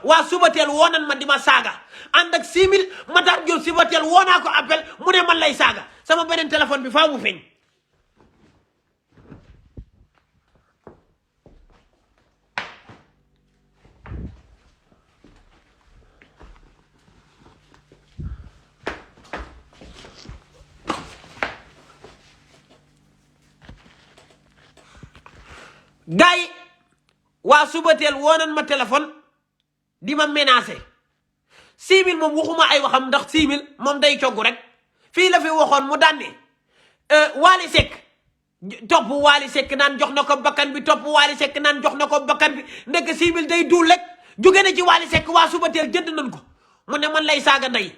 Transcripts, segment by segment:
waa Subatel woo nan ma di ma saaga ànd ak 6000 Matar Diop Subatel woo naa ko appel mu ne man lay saaga sama beneen téléphone bi faa mu feeñ. gars yi waa Subatel woo nan ma téléphone di ma menacé 6000 moom waxuma ay waxam ndax 6000 moom day coggu rek fii la fi waxoon mu daan ne Wally Seck topp Wally Seck naan jox na ko bakkan bi topp Wally Seck naan jox na ko bakkan bi ndekk 6000 day duul rek jóge na ci Wally Seck waa Subatel jënd nañ ko mu ne man lay saaga ndey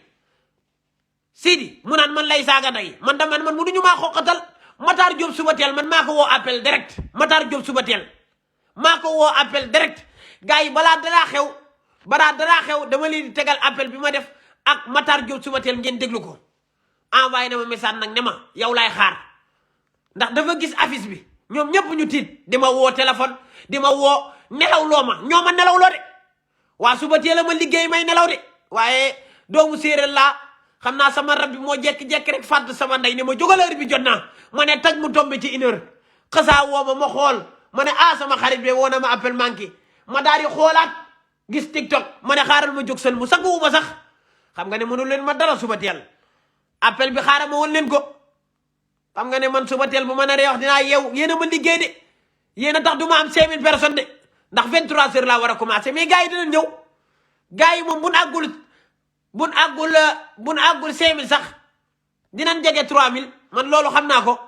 Sidi mu naan man lay saaga ndey man mënuñu maa xoqatal Matar Diop Subatel man maa ko woo appel direct Matar Diop Subatel maa ko woo appel direct gars yi balaa daraa xew dama leen di tegal appel bi ma def ak Matar Diop Subatel ngeen déglu ko envoyé na ma message nag ne ma yow laay xaar ndax dafa gis affiche bi ñoom ñëpp ñu tiit di ma woo téléphone di ma woo nelaw loo ma ñoo ma nelaw loo de waa Subatel la ma liggéey may nelaw de waaye doomu séeréer laa xam naa sama rab bi moo jekki-jekki rek fàtt sama ndey ne ma jógal heure bi jot naa ma ne tag mu tombé ci 1 heure xasaa woo ma xool ma ne sama xarit bi woo na ma appel manqué ma daal di xoolaat gis TikTok ma ne xaaral ma jóg sën mu sanguwu ma sax xam nga ne mënul leen ma dara Subatel appel bi xaaral ma woon leen ko xam nga ne man Subatel bu ma naree wax dinaa yeew yéen a ma liggéey de yéen a tax du ma am 5000 personnes de ndax 23 heures laa war a commencé mais gars yi dinañ ñëw gars yi moom buñ àggul 5000 sax dinañ jege 3000 man loolu xam naa ko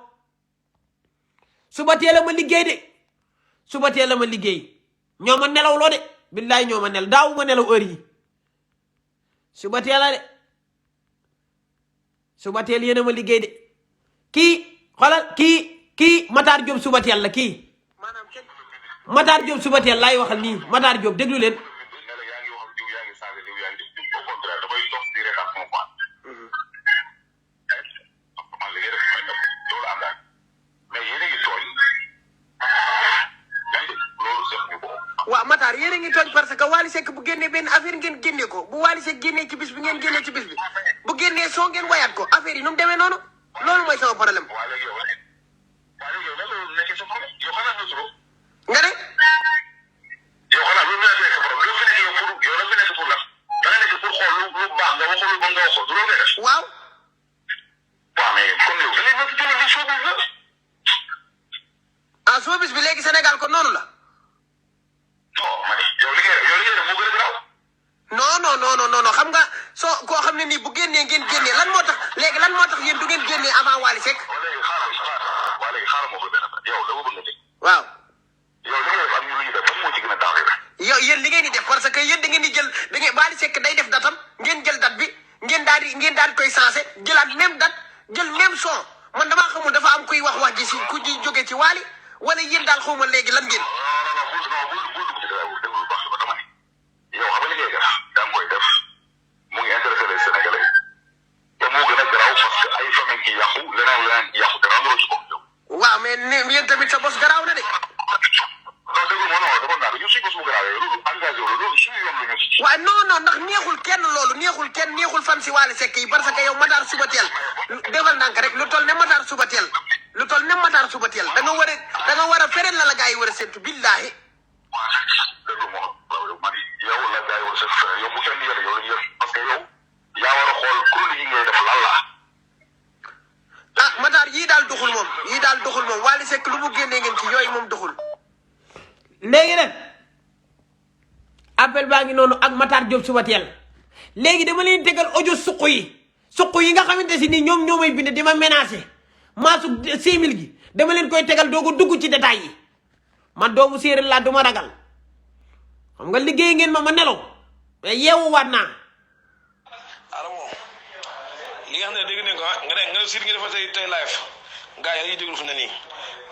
Subatel la ma liggéey de Subatel la ma liggéey ñoo ma nelaw loo de billaay ñoo ma nelaw daawu ma nelaw heure yi Subatel la de Subatel yéen a ma liggéey de kii xoolal kii Matar Diop Subatel la kii Matar Diop Subatel laay waxal nii Matar Diop déglu leen. waaw Matar yéen a ngi tooñ parce que Wally Seck bu génnee benn affaire ngeen génne ko bu Wally Seck génnee ci bis bi ngeen génnee ci bis bi bu génnee soo ngeen wayaat ko affaire yi nu mu demee noonu loolu mooy sama problème. nga ne. yow xanaa loolu la nekk problème loolu fi nekk yow pour yow la fi nekk pour lan da nga nekk pour xool lu baax nga waxul lu bon nga waxul du loolu ngay def. waaw. waaw mais kon yow da ngay nekk ci li showbiz la. ah showbiz bi léegi Sénégal kon noonu la. non ma ne yow li ngay def moo gën a garaaw. non xam nga soo koo xam ne nii bu génnee ngeen génnee lan moo tax léegi lan moo tax yéen du ngeen génnee avant Wally Seck. léegi xaaral moo ko benn yow dama bëgg nga dégg. waaw. yow li ngay def am ñu lu ñu def ban moo ci gën a dangereux. yow yéen li ngeen di def parce que yéen da ngeen di jël da ngeen Wally Seck day def datam ngeen jël date bi ngeen daal di koy sensé jëlaat même date jël même son man damaa xamul dafa am kuy wax ji si ku ji jóge ci Wally wala yéen daal xawma léegi lan ngeen. bul dugg ci dara bul déglu baax ba dama ne yow xam nga li ngay def daa koy def mu ngi intéressé les Sénégalais te moo gën a garaaw parce que ay famille ki yàqu leneen yàqu te rendroo ci bopp yow. waaw mais yéen tamit sa bos garaaw na de. non déglu ma non dafa naan ñun suñu bos bu garaawee loolu engagé wu la loolu suñu yoon la ñu ci. waaw non ndax neexul kenn loolu neexul fan si Wally Seck yi parce que yow Matar Subatel defal ndànk rek lu toll ne Matar Subatel da nga war a fereel la gars yi war a séntu billaahi. déglu ma man yow la gars yi war a séntu yow bu kenn yore yow la ñu yor parce que yow yaa war a xool kuréel yi ngay def lan la. ah Matar yii daal doxul moom Wally Seck lu mu génnee ngeen ci yooyu moom doxul. léegi nag appel baa ngi noonu ak Matar Diop Subatel léegi dama leen tegal audio suq yi nga xamante si nii ñoom ñoo may bind di ma menacé maasu 6000 gi dama leen koy tegal doo ko dugg ci détails yi man doomu séeréer laa du ma ragal xam nga liggéey ngeen ma nelaw mais yeewuwaat naa. Adamo li nga xam ne dégg nañ ko nga ne Sidy nga defal tey live gars yi dañuy déglu fu ne nii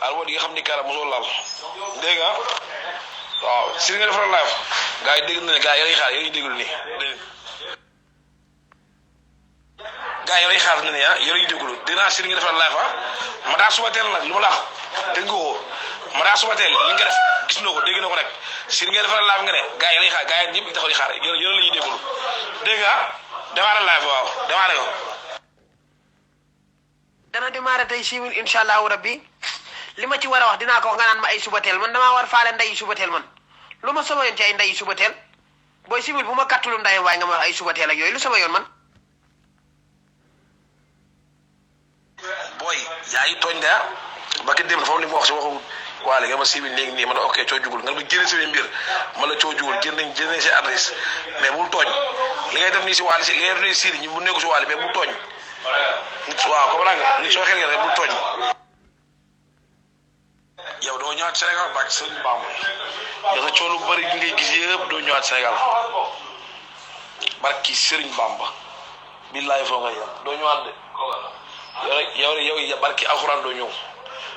Adamo di nga xam ni Kara mosoo laal dégg nga waaw Sidy nga defal live gars yi dégg nañ ne gars yi xaar yéen ñu déglu nii dégg gars yi xaar na ne yéen ñu déglu dinaa Sidy nga defal live Matar Subatel nag lu ma la wax dégg nga ko ma daa suba teel li nga def gis na ko dégg na ko nag si nga defal live nga ne gars yi lay xaar gars yi ñëpp taxaw di xaar yéen la ñuy déglu dégg nga démarrer live waaw démarrer ko. dana démarrer tey 6 000 incha allahu rabbi li ma ci war a wax dinaa ko wax nga naan ma ay suba teel man damaa war faale ndeyi suba teel man lu ma sama yoon ci ay ndeyi suba teel booy 6 000 bu ma kattulu ndayam waaye nga ma wax ay suba teel ak yooyu lu sama yoon man. booy yaa ngi tooñ de ba ki dem foofu li mu wax si waxu waale nga ma 6 000 léegi nii man ok coo jugul nga ma génne si mbir man la coo jugul génne si adresse mais bul tooñ li ngay def nii si waale si li ngay def nii si ñu bu nekk si waale mais bul tooñ nit waaw comprends nga nit soo xel nga rek bul tooñ. yow doo ñëwaat Sénégal ba ak Sëriñ Bamba yow sa coow lu bëri gi ngay gis yëpp doo ñëwaat Sénégal barki Sëriñ Bamba billaay foo nga yem doo ñëwaat de yow barki alxuraan doo ñëw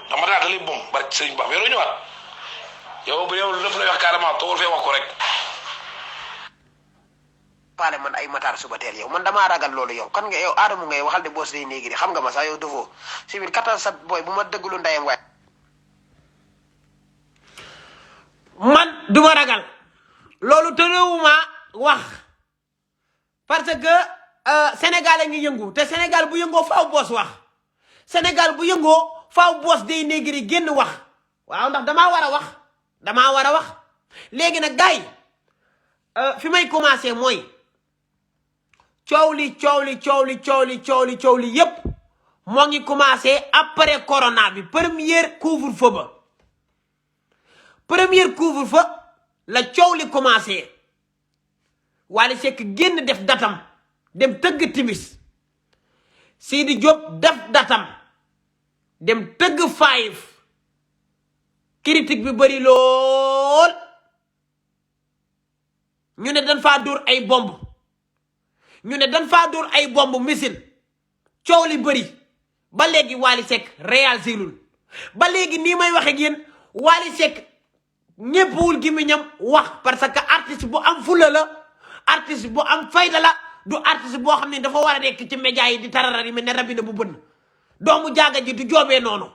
ndax ma daal bom barki Sëriñ Bamba yow doo ñëwaat yow bu yow lépp lay wax carrément toogul fee wax ko rek. faale man ay mataar suba teel yow man damaa ragal loolu yow kan nga yow aadamu ngay waxal de boos day néegi di xam nga ma sax yow defoo si biir kattan sa booy bu ma dëggulu ndayam waay. man duma ragal loolu tëréewuma wax parce que Sénégal a ngi yëngu te Sénégal bu yëngoo faaw boos wax Sénégal bu yëngoo faaw boos day néegri génn wax waaw ndax damaa war a wax léegi nag gars yi fi may commencé mooy coow li yépp moo ngi commencé après corona bi première couvre-feu la coow li commencé Wally Seck génn def datam dem tëgg timis Sidi Diop def datam dem tëgg 5 critique bi bëri lool ñu ne dañ faa dóor ay bomb missile coow li bëri ba léegi Wally Seck réagirul ba léegi nii may waxe ak yéen Wally Seck ñéppwul gi mu ñam wax parce que artiste bu am fula la artiste bu am fayda la du artiste boo xam ne dafa war a nekk ci média yi di tararari mel ne rabina bu bënn doomu jaaga ji du joobee noonu.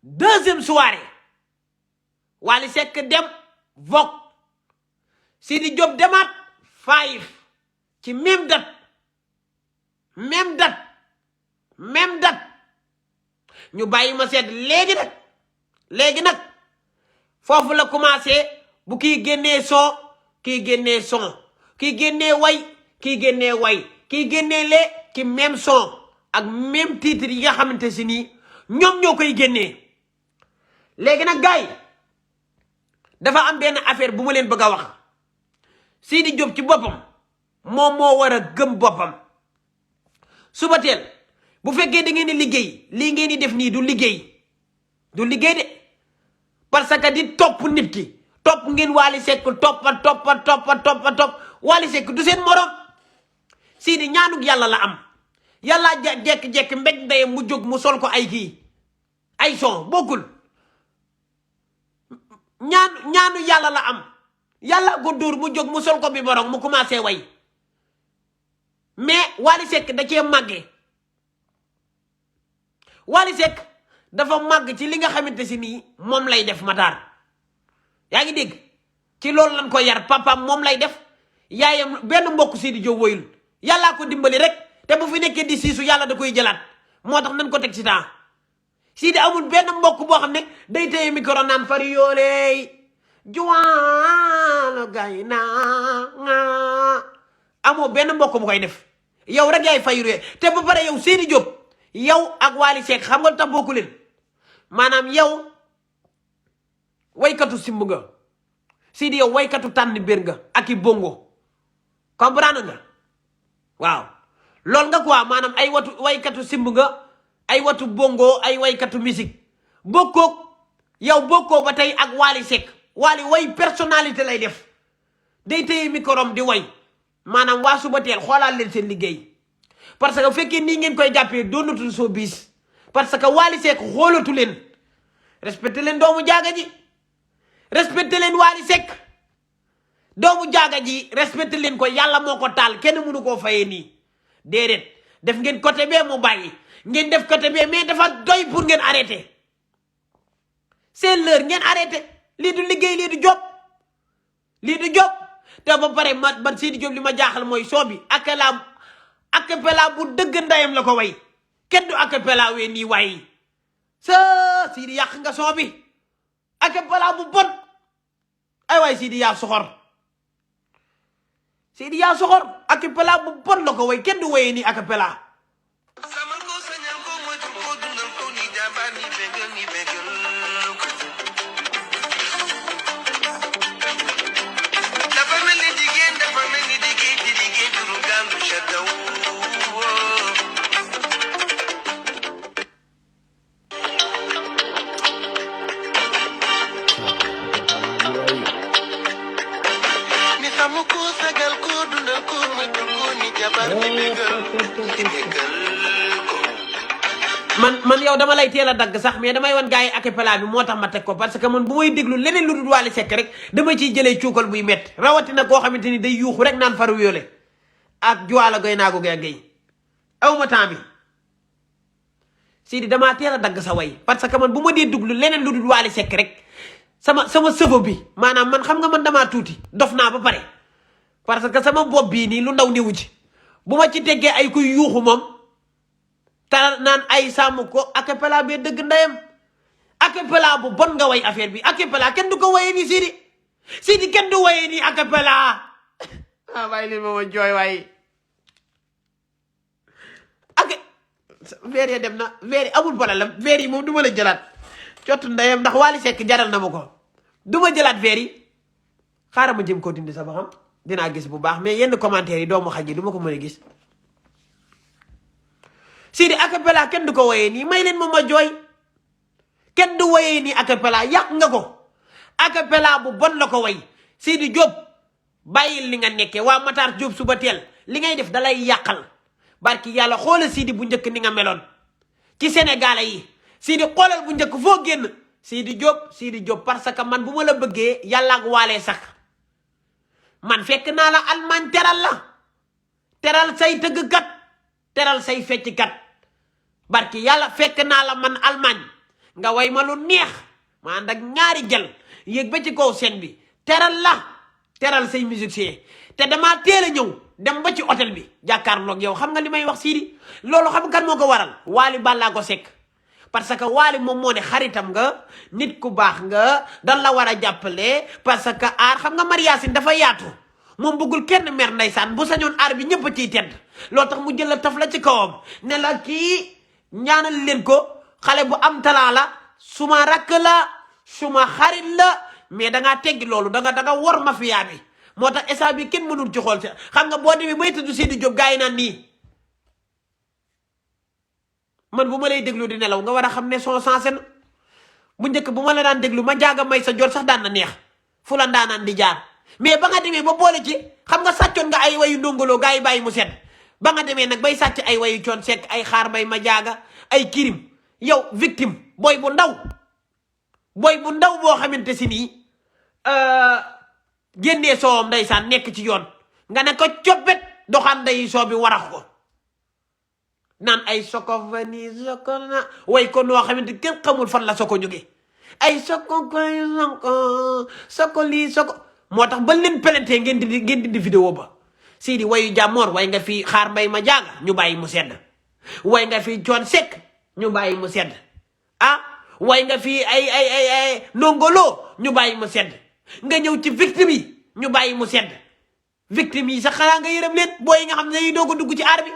deuxième soirée Wally Seck dem Vogue Sidi Diop demaat 5 ci même date ñu bàyyi ma seet léegi nag foofu la commencé bu kii génnee son kii génnee way kii génnee lee ci même son ak même titre yi nga xamante si nii ñoom ñoo koy génnee léegi nag gars yi dafa am benn affaire bu ma leen bëgg a wax Sidi Diop ci boppam moom moo war a gëm boppam suba teel bu fekkee da ngeen di liggéey lii ngeen di def nii du liggéey de parce que di topp nit ki topp ngeen Wally Seck topp Wally Seck du seen morom Sidi ñaanug yàlla la am yàlla jekk-jekk mbéj ndeyam mu jóg mu sol ko ay son bokkul ñaanu yàlla la am yàlla ko dóor mu jóg mu sol ko bi borong mu commencé way mais Wally Seck da cee màggee Wally Seck dafa màgg ci li nga xamante si nii moom lay def Matar yaa ngi dégg ci loolu lañ ko yar papaam moom lay def yaayam benn mbokk Sidi Diop woyul yàllaa ko dimbali rek te bu fi nekkee di siisu yàlla da koy jëlaat moo tax nañ ko teg ci temps Sidi amul benn mbokk boo xam ne day téye micro naan fari yooleey juwaalo gay naa amoo benn mbokk bu koy def yow rek yaay fayuree te ba pare yow Sidi Diop yow ak Wally Seck xam nga lu tax bokku leen maanaam yow waykatu simb nga Sidi yow waykatu tànn bér nga ak i bongo comprendre nga waaw loolu nga quoi maanaam ay waykatu simb nga ay watu bongo ay waykatu musique bokkoo ba tey ak Wally Seck Wally way personnalité lay def day téye micro di way maanaam waa suba teel xoolaal leen seen liggéey parce que fekkee nii ngeen koy jàppee doonatul soo bis parce que Wally Seck xoolatu leen respecté leen doomu jaaga ji respecté leen Wally Seck doomu jaaga ji respecté leen ko yàlla moo ko taal kenn mënu koo fayee nii déedéet def ngeen côté bee mu bàyyi ngeen def côté bee mais dafa doy pour ngeen arrêté c'est l'heure ngeen arrêté lii du liggéey lii du job te ba pare man Sidi Diop li ma jaaxal mooy soo bi acapella bu dëgg ndayam la ko way kenn du acapella wee nii waay sa Sidi yàq nga soo bi acapella bu bon ay waay Sidi yaa soxor acapella bu bon la ko way kenn du wayee nii acapella man yow dama lay teel a dagg sax mais damay wan gars yi acapella bi moo tax ma teg ko parce que man bu may déglu leneen lu dul Wally Seck rek dama ciy jëlee cuukal buy métti rawatina koo xamante ni day yuuxu rek naan faru yoole ak juwaala goy naagu gay aw ma temps bi Sidi damaa teel a dagg sa way parce que man bu ma dee déglu leneen lu dul Wally Seck rek sama sëfo bi maanaam man xam nga man damaa tuuti dof naa ba pare parce que sama bopp bii nii lu ndaw newu ci bu ma ci teggee ay kuy yuuxu moom ta naan ay sàmm ko acapella bee dëgg ndeyam acapella bu bon nga way affaire bi acapella kenn du ko wayee nii Sidi kenn du wayee nii acapella bàyyi leen ma jooy waaye veer yi dem na veer yi amul problème veer yi moom du ma la jëlaat cottu ndeyam ndax Wally Seck jaral na ma ko du ma jëlaat veer yi xaaral ma jëm koo dindi sama xam dinaa gis bu baax mais yenn commentaire yi doomu xaj yi du ma ko mën a gis Sidi acapella kenn du ko woyee nii may leen ma jooy kenn du woyee nii acapella yàq nga ko acapella bu bon la ko way Sidi Diop bàyyil li nga nekkee waa Matar Diop suba teel li ngay def dalay yàqal barki yàlla xoolal Sidi bu njëkk ni nga meloon ci Sénégalais yi Sidi xoolal bu njëkk foo génn Sidi Diop parce que man bu ma la bëggee yàlla ak waalee sax man fekk naa la Allemagne teral say tëggkat teral say fecckat barki yàlla fekk naa la man Allemagne nga way ma lu neex ma ànd ak ñaari jël yéeg ba ci kaw scène bi teral say musicien te damaa teel a ñëw dem ba ci hôtel bi jàkkaarloog yow xam nga li may wax Sidi loolu xam kan moo ko waral Wally Ballago Seck parce que Wally moom moo ne xaritam nga nit ku baax nga dan la war a jàppale parce que aar xam nga Mariasine dafa yaatu moom bëggul kenn mer ndeysaan bu sañoon aar bi ñëpp a ciy tedd loo tax mu jël la taf la ci kawam ne la kii ñaanal leen ko xale bu am talent la suma rakk la suma xarit la mais dangaa teggi loolu danga wor mafia bi moo tax esa bi kenn mënul ci xool xam nga boo demee bay tudd Sidi Diop gars yi naan nii man bu ma lay déglu di nelaw nga war a xam ne son sensé na bu njëkk bu ma la daan déglu ma jaaga may sa jot sax daan na neex fu la ndaanaan di jaar mais ba nga demee ba boole ci xam nga sàccoon nga ay wayu ndongoloo gars yi bàyyi mu set ba nga demee nag bay sàcc ay wayu coon sekk ay xaar mbay ma jaaga ay kirim yow victime booy bu ndaw boo xamante si nii génnee soowam ndeysaan nekk ci yoon nga ne ko coppet doxaan day soo bi warax ko naan ay soko vani soko na way ko noo xamante kenn xamul fan la soko jóge ay soko koy soko lii soko moo tax ba leen pelente ngeen di vidéo ba Sidi wayu jàmmoor way nga fi xaar mbay ma jaaga ñu bàyyi mu sedd way nga fi coon sekk ñu bàyyi mu sedd way nga fi ay nongolo ñu bàyyi mu sedd nga ñëw ci victime yi ñu bàyyi mu sedd victime yi sax xanaa nga yërëm leen booy nga xam ne dañuy doog a dugg ci aar bi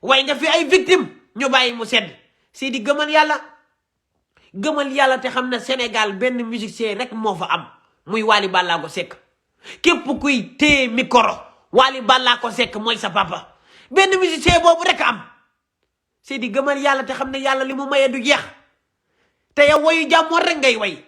way nga fi ay victime ñu bàyyi mu sedd Sidi gëmal yàlla te xam ne Sénégal benn musicien rek moo fa am muy Wally Ballago Seck képp kuy téye micro Wally Ballago Seck mooy sa papa benn musicien boobu rek am Sidi gëmal yàlla te xam ne yàlla li mu maye du jeex te yow wayu jàmmoor rek ngay way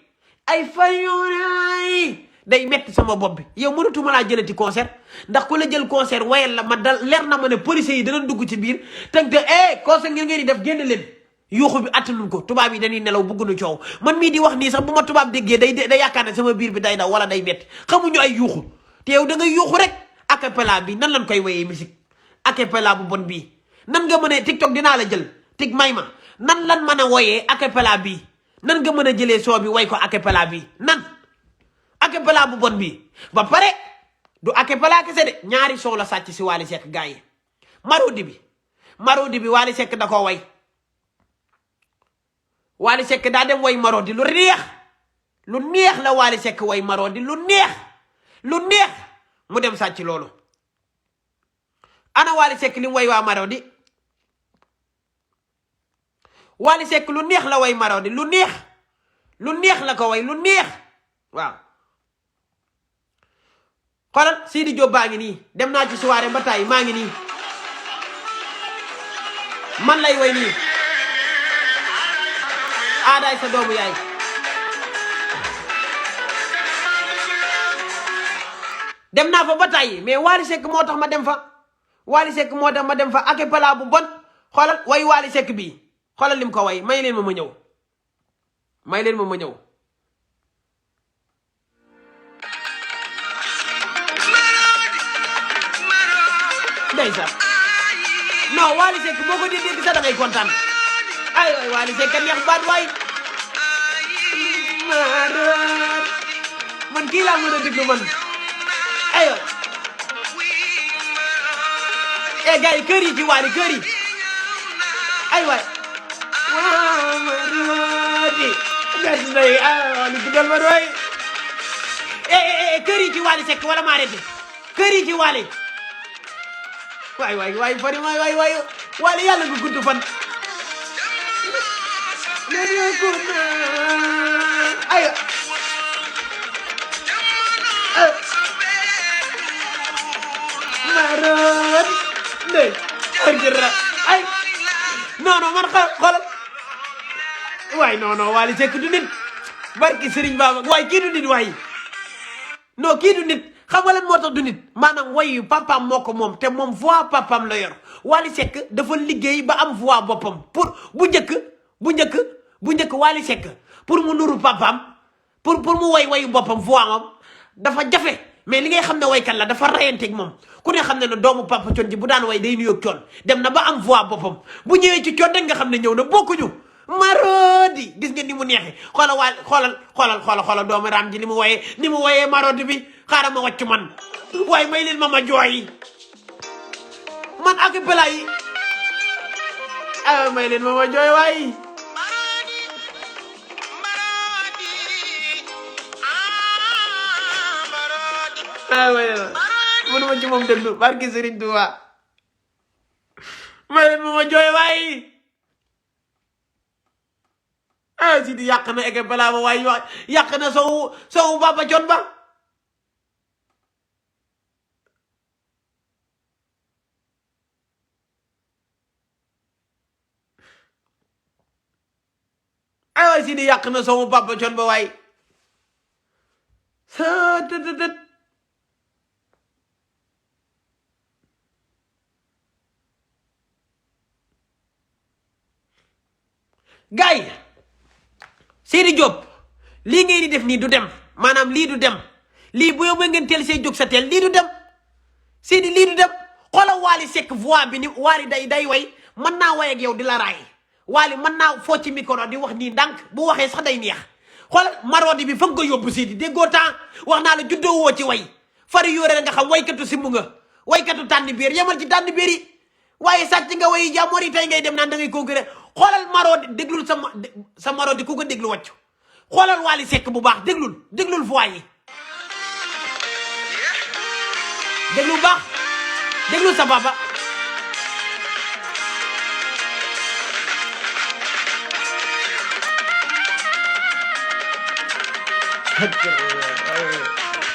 ay fayoonay day metti sama bopp bi yow mënatuma laa jëlati concert ndax ku la jël concert wayal la ma dal leer na ma ne policiers yi danañ dugg ci biir teg te concert ngeen di def génn leen yuuxu bi attanuñ ko tubaab yi dañuy nelaw bëgguñu coow man mii di wax nii sax bu ma tubaab déggee day yaakaar ne sama biir bi day daw wala day metti xamuñu ay yuuxu te yow da ngay yuuxu rek acapella bi nan lañ koy wayee musique acapella bu bon bii nan nga mën a TikTok dinaa la jël tig may ma nan lan mën a woyee acapella bii nan nga mën a jëlee soo bi way ko acapella bi nan acapella bu bon bi ba pare du acapella kese de ñaari son la sàcc si Wally Seck gars yi marodi bi Wally Seck da koo way Wally Seck daa dem way marodi lu neex la Wally Seck way marodi lu neex mu dem sàcc loolu ana Wally Seck li mu way waa marodi Wally Seck lu neex la way marodi lu neex la ko way lu neex waaw xoolal Sidi Diop baa ngi nii dem naa ci soirée ba tey maa ngi nii man lay way nii aadaay sa doomu yaay dem naa fa ba tey mais Wally Seck moo tax ma dem fa Wally Seck moo tax ma dem fa acapella bu bon xoolal way Wally Seck bii xoolal lim ko way may leen ma ñëw ndeysaan non Wally Seck boo ko dégg sax da ngay kontaan ay waay Wally Seck neex baat waay man kii laa mën a déglu man ayo gars yi kër yi ci Wally kër yi ay waay marodi gasnay Wally guddal ma doy kër yi ci Wally Seck wala ma arrêté kër yi ci Wally waay fari waay Wally yàlla nga gudd fan ayo marod ndey ay non man xoolal waay non Wally Seck du nit barki Serigne Baba waay kii du nit waay non kii du nit xam nga lan moo tax du nit maanaam wayu papaam moo ko moom te moom voix papaam la yor Wally Seck dafa liggéey ba am voix boppam pour bu njëkk Wally Seck pour mu nuru papaam pour mu wayu boppam voix am dafa jafe mais li ngay xam ne waykat la dafa rayanteeg moom ku ne xam ne doomu papa Thione ji bu daan way day nuyoog Thione dem na ba am voix boppam bu ñëwee ci Thione rek nga xam ne ñëw na bokkuñu marodi gis nga ni mu neexee xoolal doomu raam ji ni mu woyee marodi bi xaaral ma wàcc man waaye may leen ma jooy man acapella yi may leen ma jooy waay mënuma ci moom déglu barki Serigne Touba may leen ma jooy waay Sidi yàq na acapella ba waay yàq na sowu Papa Thione ba waay Sidi yàq na sowu Papa Thione ba waay sa tëtëtët gars yi Sidi Diop lii ngeen di def nii du dem maanaam lii du dem lii bu yóbbee ngeen teel see jóg sa teel lii du dem Sidi lii du dem xoolal Wally Seck voix bi ni Wally day way mën naa way ak yow di la raay Wally mën naa foo ci micro di wax nii ndànk bu waxee sax day neex xoolal marodi bi fa nga ko yóbbu Sidi déggoo temps wax naa la juddoo woo ci way fari yóore nga xam waykatu simbu nga waykatu tànn biir yemal ci tànn biir yi waaye sàcc nga way jàmmoor yi tey ngay dem naan da ngay concurrent xoolal marodi déglul sa marodi ku ko déglu wàccu xoolal Wally Seck bu baax déglul voix yi déglu bu baax déglu sa papa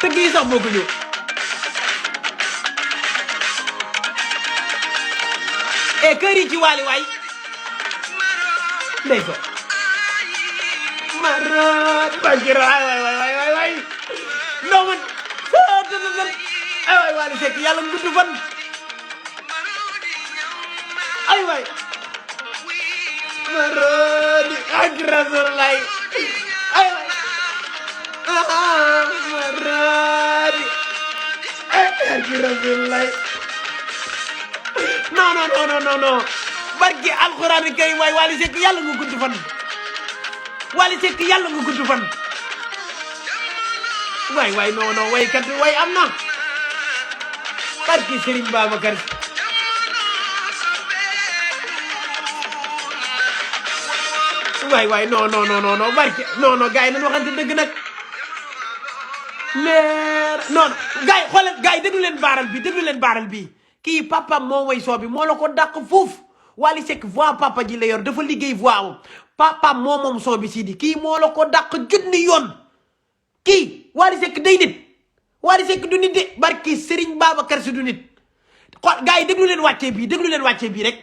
tëgg yi sax bokkuñu kër yi ci Wally waay ndey ko marod bakira waay non man ay waay Wally Seck yàlla gudd fan ay waay marod ak rasulullah ay waay marod ak rasulullah non barki alxuraan kay waay Wally Seck yàlla nga gudd fan Wally Seck yàlla nga gudd fan waay non waykat way am na barki Serigne Babacar waay non barki non gars yi nañu waxante dëgg nag mais non gars yi xoolal gars yi déglu leen baaral bi kii papa moo way soo bi moo la ko dàq foofu Wally Seck voix papa ji la yor dafa liggéey voix am papa moom soo bi Sidi kii moo la ko dàq junni yoon kii Wally Seck day nit Wally Seck du nit de barki Serigne Babacar Si du nit xool gars yi déglu leen wàccee bii rek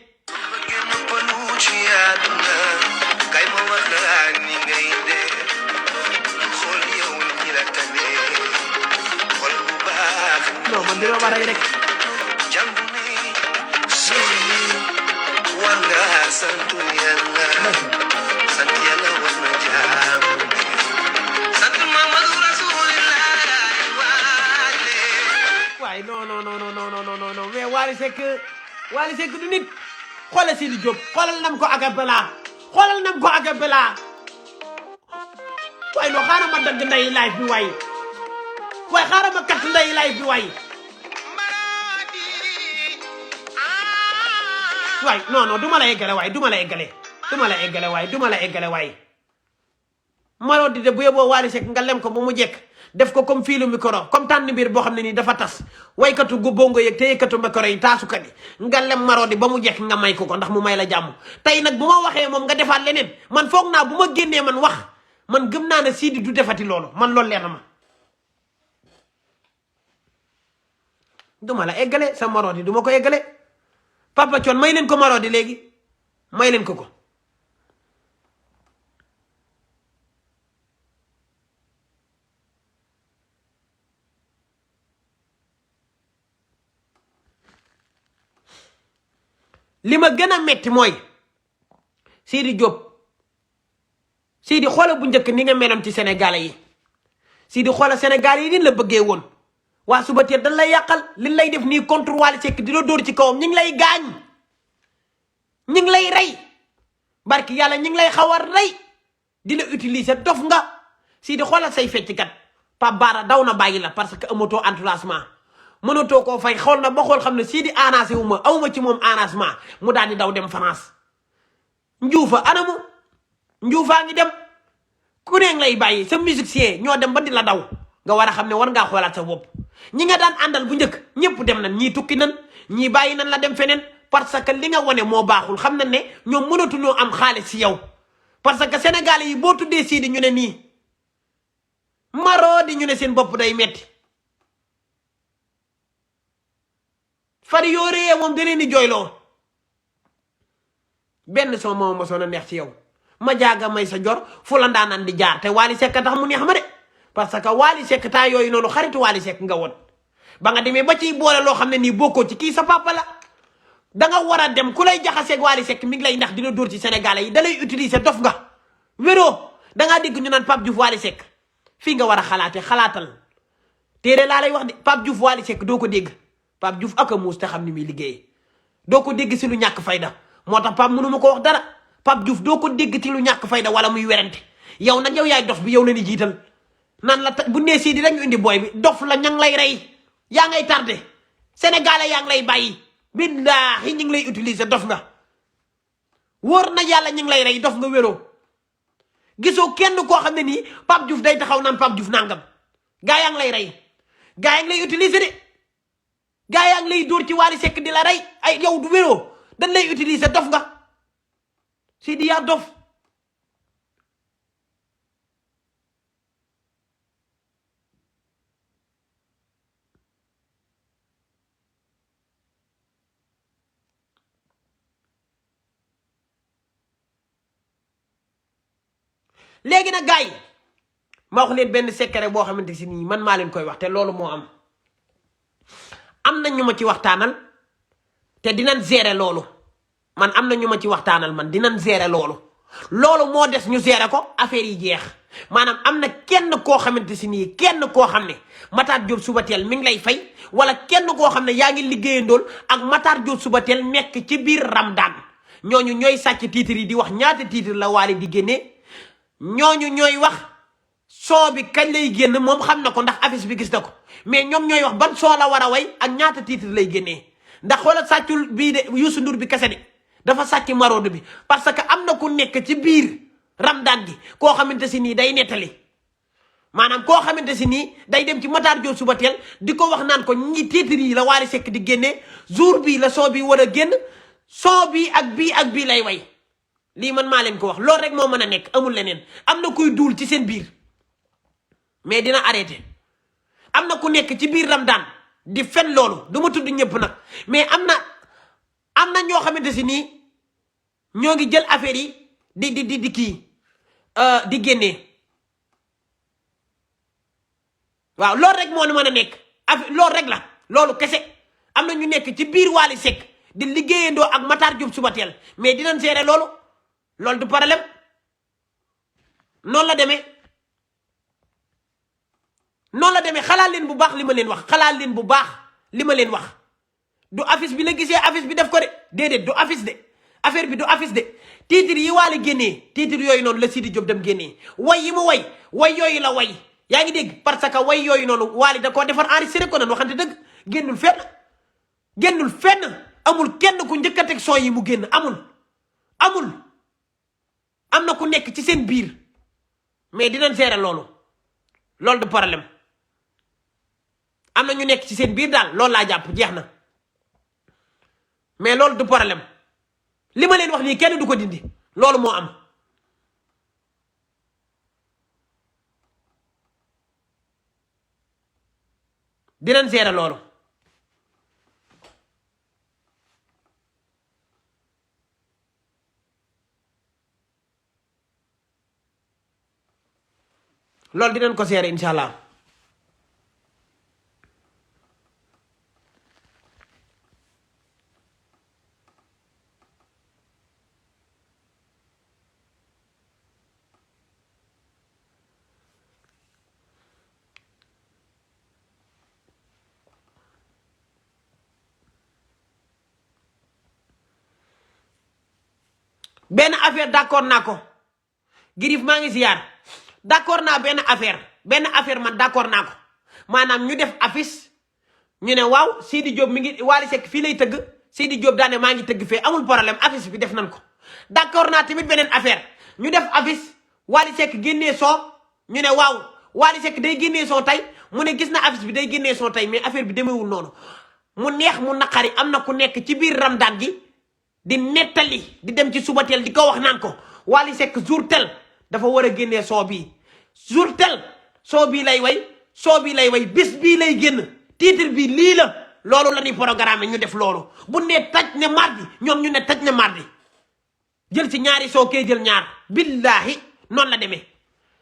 non man dina ma rey rek waaye non mais Wally Seck du nit xoolal Sidi Diop xoolal nam ko acapella waaye non xaaral ma dagg nday live bi waaye xaaral ma kat nday live bi waaye non du ma la eggale waaye Marodi de bu yeboo Wally Seck nga lem ko ba mu jekk def ko comme fiilu micro comme tànn biir boo xam ne nii dafa tas waykatu gu bongo yeeg te yëkkatu micro yi taasukat yi nga lem Marodi ba mu jekk nga may ko ndax mu may la jàmm tey nag bu ma waxee moom nga defaat leneen man foog naa bu ma génnee man wax man gëm naa ne Sidi du defati loolu man loolu leer na ma duma la eggale sa Marodi du ma ko eggale Papa Thione may leen ko Marodi léegi may leen ko li ma gën a metti mooy Sidi Diop Sidi xoola bu njëkk ni nga meloon ci Sénégalais yi Sidi xoola Sénégalais yi ni la bëggee woon waa suba teel dañ lay yàqal li lay def nii contre Wally Seck di la dóor ci kawam ñi ngi lay gaañ ñi ngi lay rey barki yàlla ñi ngi lay xaw a rey di la utiliser dof nga Sidi xoolal say fecckat Pape Bara daw na bàyyi la parce que amatoo entouragement mënatoo koo fay xool na ba xool xam ne Sidi arrangé wu ma awma ci moom arrangement mu daal di daw dem France njuufa anamu njuufaa ngi dem ku ne lay bàyyi sa musicien ñoo dem ba di la daw nga war a xam ne war ngaa xoolaat sa bopp ñi nga daan àndal bu njëkk ñëpp dem nan ñii tukki nan ñii bàyyi nan la dem feneen parce que li nga wane moo baaxul xam na ne ñoom mënatuñoo am xaalis si yow parce que Sénégalais yi boo tuddee Sidi ñu ne nii Marodi ñu ne seen bopp day metti fari yoo réyee moom da leen di jooyloo benn soo moom mosoon a neex ci yow ma jaaga may sa jor fu la ndaanaan di jaar te Wally Seck tax mu neex ma de parce que Wally Seck taa yooyu noonu xaritu Wally Seck nga woon ba nga demee ba ciy boole loo xam ne nii bokkoo ci kii sa papa la da nga war a dem ku lay jaxaseeg Wally Seck mi ngi lay ndax dina dóor ci Sénégalais yi da lay utiliser dof nga wéroo dangaa dégg ñu naan Pape Diouf Wally Seck fii nga war a xalaatal téere laa lay wax de Pape Diouf Wally Seck doo ko dégg Pape Diouf ak a muus te xam ni muy liggéeyee doo ko dégg si lu ñàkk fayda moo tax Pape mënu ma ko wax dara Pape Diouf doo ko dégg ci lu ñàkk fayda wala muy werante yow nag yow yaay dof bi yow la ni jiital nan la bu nee Sidi rek ñu indi booy bi dof la ña ngi lay rey yaa ngay tardé Sénégalais yaa ngi lay bàyyi billaahi ñu ngi lay utiliser dof nga wóor na yàlla ñu ngi lay rey dof nga wéroo gisoo kenn koo xam ne nii Pape Diouf day taxaw naan Pape Diouf nangam gaa yaa ngi lay rey gaa yaa ngi lay utiliser de gaa yaa ngi lay dóor ci Wally Seck di la rey ay yow du wéroo dañ lay utiliser dof nga Sidi yaa dof léegi nag gars yi ma wax leen benn secret boo xamante si nii man maa leen koy wax te loolu moo am na ñu ma ci waxtaanal te dinañ gérer loolu man am na ñu ma ci waxtaanal man dinañ gérer loolu moo des ñu gérer ko affaire yi jeex maanaam am na kenn koo xamante si nii kenn koo xam ne Matar Diop Subatel mi ngi lay fay wala kenn koo xam ne yaa ngi liggéeyandool ak Matar Diop Subatel nekk ci biir Ramadan ñooñu ñooy sàcc titre yi di wax ñaata titre la Wally di génnee ñooñu ñooy wax son bi kañ lay génn moom xam na ko ndax affiche bi gis na ko mais ñoom ñooy wax ban son la war a way ak ñaata titre lay génnee ndax xoolal sàccul bii de Youssou Ndour bi kese de dafa sàcc marode bi parce que am na ku nekk ci biir Ramadan gi koo xamante si nii day nettali maanaam koo xamante si nii day dem ci Matar Diop suba teel di ko wax naan ko ñi titre yi la Wally Seck di génnee jour bii la son bi war a génn son bii ak bii lay way lii man maa leen ko wax loolu rek moo mën a nekk amul leneen am na kuy duul ci seen biir mais dina arrêté am na ku nekk ci biir Ramadan di fen loolu du ma tudd ñëpp nag mais am na ñoo xamante si nii ñoo ngi jël affaire yi di kii di génnee waaw loolu rek moo mën a nekk affaire loolu rek la loolu kese am na ñu nekk ci biir Wally Seck di liggéeyandoo ak Matar Diop suba teel mais dinañ gérer loolu du problème noonu la demee xalaat leen bu baax li ma leen wax xalaat leen bu baax li ma leen wax du affiche bi la gisee affiche bi def ko de déedéet du affiche de affaire bi du affiche de titre yi Wally génnee titre yooyu noonu la Sidi Diop dem génnee way yi mu way yooyu la way yaa ngi dégg parce que way yooyu noonu Wally da koo defar enregistré ko nan waxante dëgg génnul fenn amul kenn ku njëkk a teg son yi mu génn amul am na ku nekk ci seen biir mais dinañ gérer loolu du problème am na ñu nekk ci seen biir daal loolu laa jàpp jeex na mais loolu du problème li ma leen wax nii kenn du ko dindi loolu moo am dinañ gérer loolu dinañ ko gérer incha allah benn affaire d'accord naa ko Girif maa ngi ziyaar d'accord naa benn affaire man d'accord naa ko maanaam ñu def affiche ñu ne waaw Sidi Diop mi ngi Wally Seck fii lay tëgg Sidi Diop daane maa ngi tëgg fee amul problème affiche bi def nañ ko d'accord naa tamit beneen affaire ñu def affiche Wally Seck génnee son ñu ne waaw Wally Seck day génnee son tey mu ne gis na affiche bi day génnee son tey mais affaire bi demeewul noonu mu neex mu naqari am na ku nekk ci biir Ramadan gi di nettali di dem ci suba teel di ko wax naan ko Wally Seck jour tel dafa war a génnee soo bii jour tel soo bii lay way bis bii lay génn titre bi lii la loolu la ñuy programme ñu def loolu bu ne taj ne mardi ñoom ñu ne taj ne mardi jël ci ñaari soo kee jël ñaar billahi noonu la demee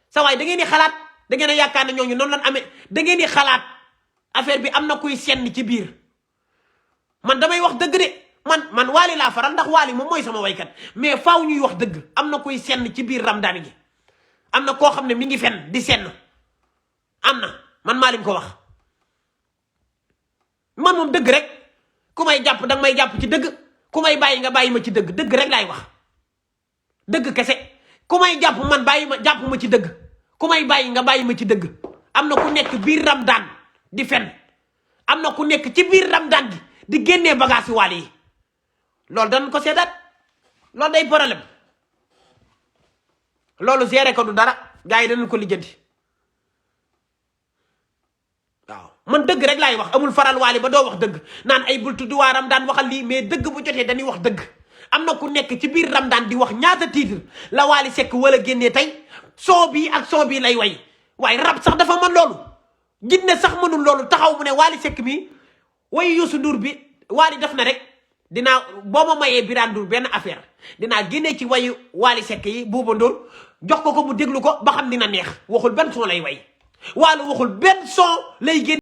sa waay da ngeen di xalaat da ngeen a yaakaar ne ñooñu noonu lan amee da ngeen di xalaat affaire bi am na kuy senn ci biir man damay wax dëgg de man Wally laa faral ndax Wally moom mooy sama waykat mais faaw ñuy wax dëgg am na kuy senn ci biir Ramadan gi am na koo xam ne mi ngi fen di senn am na man maa leen ko wax man moom dëgg rek ku may jàpp danga may jàpp ci dëgg ku may bàyyi nga bàyyi ma ci dëgg rek laay wax dëgg kese ku may jàpp man jàpp ma ci dëgg ku may bàyyi nga bàyyi ma ci dëgg am na ku nekk biir Ramadan di fen am na ku nekk ci biir Ramadan gi di génnee bagage yi Wally yi loolu dañ ko seetaat loolu day problème loolu gérer ko du dara gars yi danañ ko lijjanti waaw man dëgg rek laay wax amul faral Wally ba doo wax dëgg naan ay bul tudd waa Ramadan waxal lii mais dëgg bu jotee dañuy wax dëgg am na ku nekk ci biir Ramadan di wax ñaata titre la Wally Seck wala génnee tey soo bii ak soo bii lay way waaye rab sax dafa mën loolu jinne sax mënul loolu taxaw mu ne Wally Seck mi way Youssou Ndour bi Wally def na rek dinaa boo ma mayee Birane Ndour benn affaire dinaa génnee ci wayu Wally Seck yi Bouba Ndour jox ko mu déglu ko ba xam dina neex waxul benn son lay way Wally waxul benn son lay génne